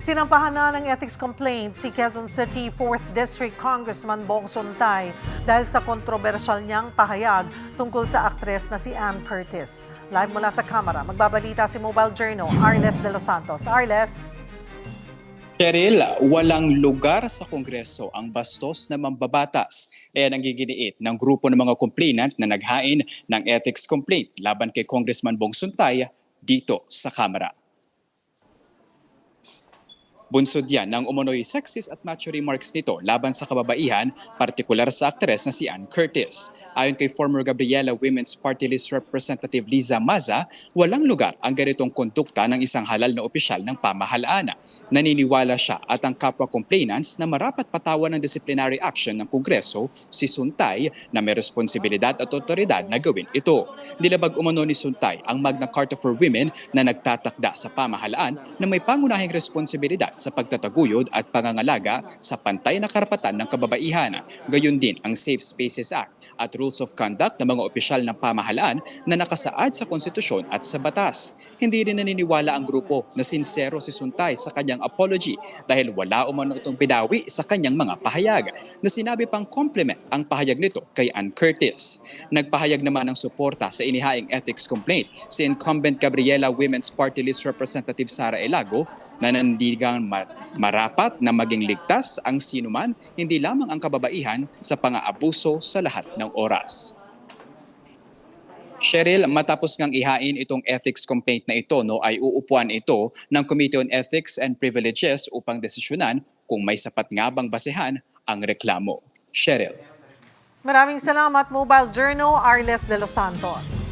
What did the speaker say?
Sinampahan na ng ethics complaint si Quezon City 4th District Congressman Bong Suntay dahil sa kontrobersyal niyang pahayag tungkol sa aktres na si Ann Curtis. Live mula sa Kamara, magbabalita si Mobile Journal, Arles de los Santos. Arles? Cheryl, walang lugar sa Kongreso ang bastos na mambabatas. Yan ang giginiit ng grupo ng mga complainant na naghain ng ethics complaint laban kay Congressman Bong Suntay dito sa Kamara. Bunsod yan ng umano'y sexist at macho remarks nito laban sa kababaihan, partikular sa aktres na si Ann Curtis. Ayon kay former Gabriela Women's Party List Representative Liza Maza, walang lugar ang ganitong kondukta ng isang halal na opisyal ng pamahalaan. Naniniwala siya at ang kapwa complainants na marapat patawan ng disciplinary action ng Kongreso si Suntay na may responsibilidad at otoridad na gawin ito. Nilabag umano ni Suntay ang Magna Carta for Women na nagtatakda sa pamahalaan na may pangunahing responsibilidad sa pagtataguyod at pangangalaga sa pantay na karapatan ng kababaihan. Gayon din ang Safe Spaces Act at Rules of Conduct ng mga opisyal ng pamahalaan na nakasaad sa konstitusyon at sa batas. Hindi rin naniniwala ang grupo na sincero si Suntay sa kanyang apology dahil wala umano itong binawi sa kanyang mga pahayag na sinabi pang compliment ang pahayag nito kay Ann Curtis. Nagpahayag naman ng suporta sa inihaing ethics complaint si incumbent Gabriela Women's Party List Representative Sara Elago na nandigang marapat na maging ligtas ang sinuman, hindi lamang ang kababaihan sa pang-aabuso sa lahat ng oras. Cheryl, matapos ngang ihain itong ethics complaint na ito, ay uupuan ito ng Committee on Ethics and Privileges upang desisyonan kung may sapat nga bang basehan ang reklamo. Cheryl. Maraming salamat, Mobile Journal, Arles de los Santos.